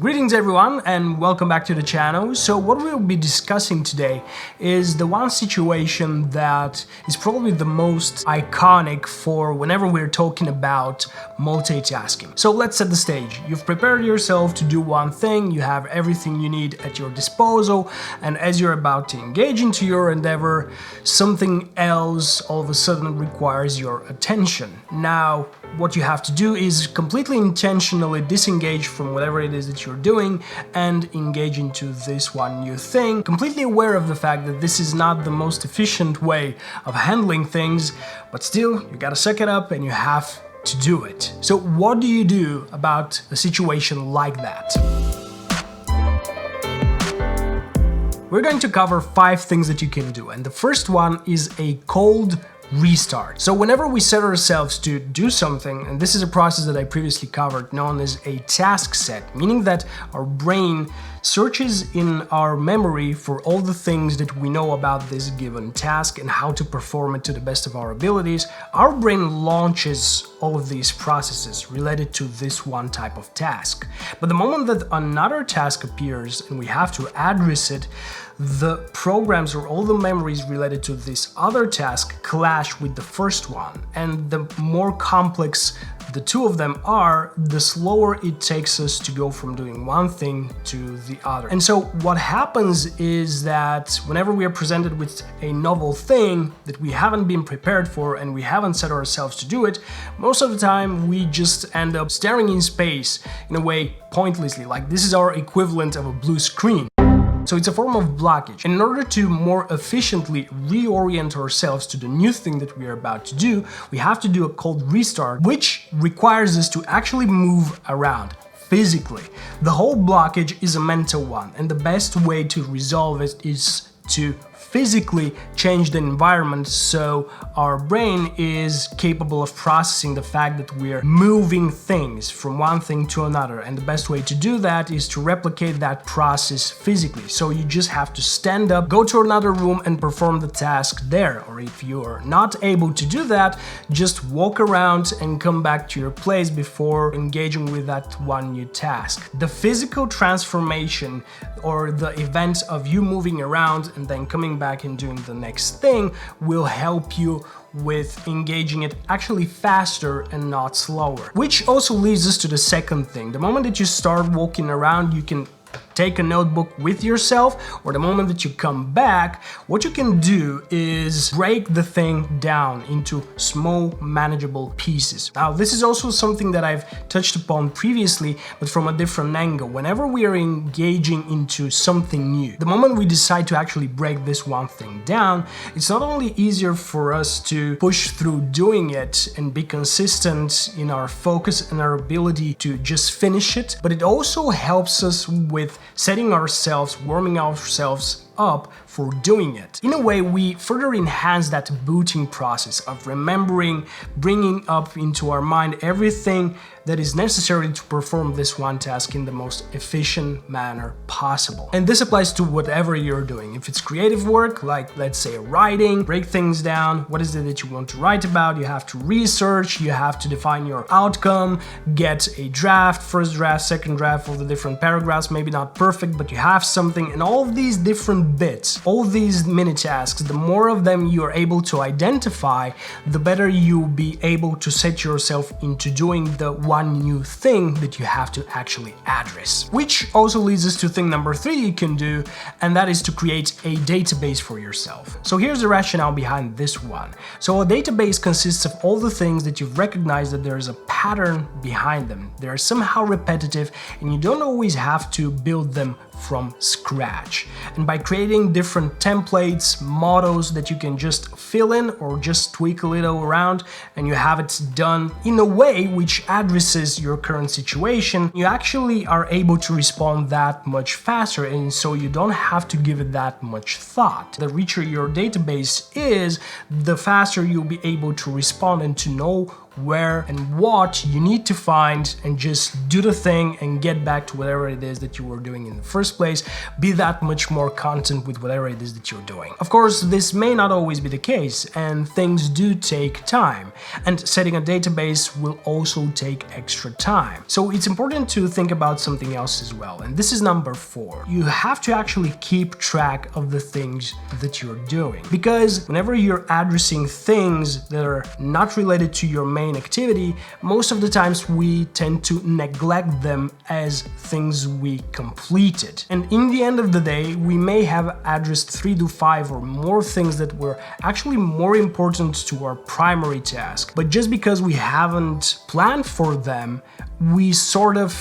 Greetings everyone and welcome back to the channel. So what we'll be discussing today is the one situation that is probably the most iconic for whenever we're talking about multitasking. So let's set the stage. You've prepared yourself to do one thing, you have everything you need at your disposal, and as you're about to engage into your endeavor, something else all of a sudden requires your attention. Now, what you have to do is completely intentionally disengage from whatever it is that you're doing and engage into this one new thing, completely aware of the fact that this is not the most efficient way of handling things, but still, you gotta suck it up and you have to do it. So what do you do about a situation like that? We're going to cover 5 things that you can do, and the first one is a cold restart. So whenever we set ourselves to do something, and this is a process that I previously covered known as a task set, meaning that our brain searches in our memory for all the things that we know about this given task and how to perform it to the best of our abilities. Our brain launches all of these processes related to this one type of task. But the moment that another task appears and we have to address it, the programs or all the memories related to this other task clash with the first one. And the more complex the two of them are, the slower it takes us to go from doing one thing to the other. And so what happens is that whenever we are presented with a novel thing that we haven't been prepared for and we haven't set ourselves to do it, most of the time we just end up staring in space in a way pointlessly, like this is our equivalent of a blue screen. So it's a form of blockage. And in order to more efficiently reorient ourselves to the new thing that we are about to do, we have to do a cold restart, which requires us to actually move around physically. The whole blockage is a mental one, and the best way to resolve it is to physically change the environment so our brain is capable of processing the fact that we're moving things from one thing to another. And the best way to do that is to replicate that process physically. So you just have to stand up, go to another room and perform the task there. Or if you're not able to do that, just walk around and come back to your place before engaging with that one new task. The physical transformation or the event of you moving around and then coming back and doing the next thing will help you with engaging it actually faster and not slower. Which also leads us to the second thing. The moment that you start walking around, you can take a notebook with yourself, or the moment that you come back, what you can do is break the thing down into small, manageable pieces. Now, this is also something that I've touched upon previously, but from a different angle. Whenever we are engaging into something new, the moment we decide to actually break this one thing down, it's not only easier for us to push through doing it and be consistent in our focus and our ability to just finish it, but it also helps us with setting ourselves, warming ourselves up for doing it. In a way, we further enhance that booting process of remembering, bringing up into our mind everything that is necessary to perform this one task in the most efficient manner possible. And this applies to whatever you're doing. If it's creative work, like let's say writing, break things down. What is it that you want to write about? You have to research, you have to define your outcome, get a draft, first draft, second draft, all the different paragraphs, maybe not perfect, but you have something, and all of these different bits, all these mini tasks, the more of them you are able to identify, the better you'll be able to set yourself into doing the one new thing that you have to actually address. Which also leads us to thing number 3 you can do, and that is to create a database for yourself. So here's the rationale behind this one. So a database consists of all the things that you've recognized that there is a pattern behind them. They are somehow repetitive and you don't always have to build them from scratch. And by creating different templates, mottos that you can just fill in or just tweak a little around and you have it done in a way which addresses your current situation, you actually are able to respond that much faster, and so you don't have to give it that much thought. The richer your database is, the faster you'll be able to respond and to know where, and what you need to find, and just do the thing and get back to whatever it is that you were doing in the first place. Be that much more content with whatever it is that you're doing. Of course, this may not always be the case, and things do take time, and setting a database will also take extra time. So it's important to think about something else as well, and this is number 4. You have to actually keep track of the things that you're doing, because whenever you're addressing things that are not related to your main activity, most of the times we tend to neglect them as things we completed. And in the end of the day, we may have addressed 3 to 5 or more things that were actually more important to our primary task, but just because we haven't planned for them, we sort of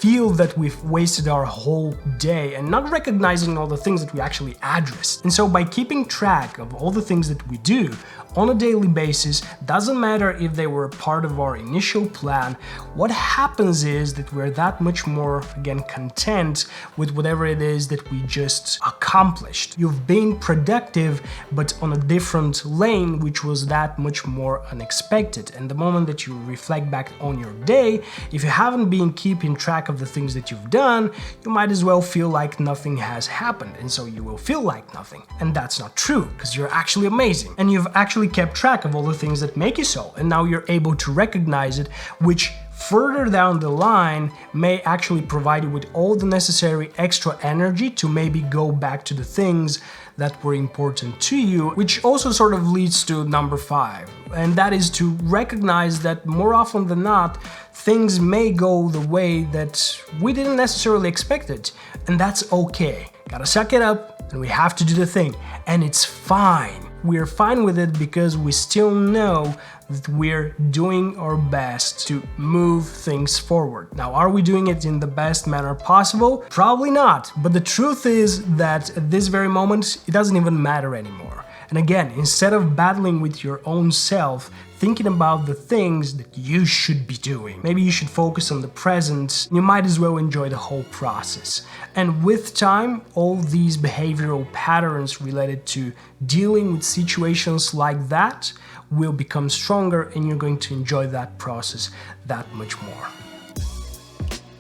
feel that we've wasted our whole day and not recognizing all the things that we actually addressed. And so by keeping track of all the things that we do on a daily basis, doesn't matter if they were part of our initial plan, what happens is that we're that much more, again, content with whatever it is that we just accomplished. You've been productive, but on a different lane, which was that much more unexpected. And the moment that you reflect back on your day, if you haven't been keeping track of the things that you've done, you might as well feel like nothing has happened, and so you will feel like nothing. And that's not true, because you're actually amazing, and you've actually kept track of all the things that make you so, and now you're able to recognize it, which further down the line may actually provide you with all the necessary extra energy to maybe go back to the things that were important to you, which also sort of leads to number 5, and that is to recognize that more often than not, things may go the way that we didn't necessarily expect it, and that's okay. Gotta suck it up, and we have to do the thing, and it's fine. We're fine with it because we still know that we're doing our best to move things forward. Now, are we doing it in the best manner possible? Probably not, but the truth is that at this very moment, it doesn't even matter anymore. And again, instead of battling with your own self, thinking about the things that you should be doing, maybe you should focus on the present. You might as well enjoy the whole process. And with time, all these behavioral patterns related to dealing with situations like that will become stronger, and you're going to enjoy that process that much more.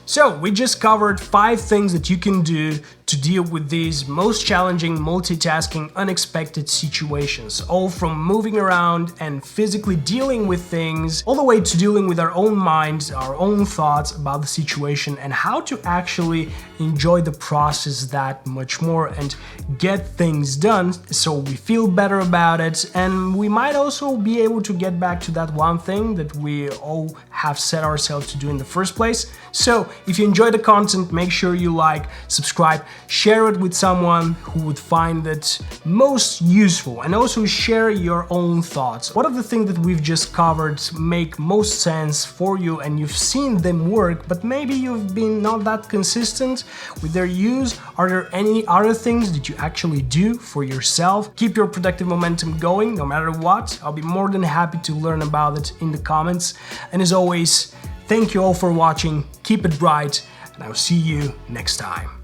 So, we just covered 5 things that you can do to deal with these most challenging, multitasking, unexpected situations, all from moving around and physically dealing with things, all the way to dealing with our own minds, our own thoughts about the situation, and how to actually enjoy the process that much more and get things done so we feel better about it, and we might also be able to get back to that one thing that we all have set ourselves to do in the first place. So, if you enjoy the content, make sure you like, subscribe, share it with someone who would find it most useful, and also share your own thoughts. What of the things that we've just covered make most sense for you and you've seen them work, but maybe you've been not that consistent with their use? Are there any other things that you actually do for yourself? Keep your productive momentum going no matter what. I'll be more than happy to learn about it in the comments. And as always, thank you all for watching, keep it bright, and I'll see you next time.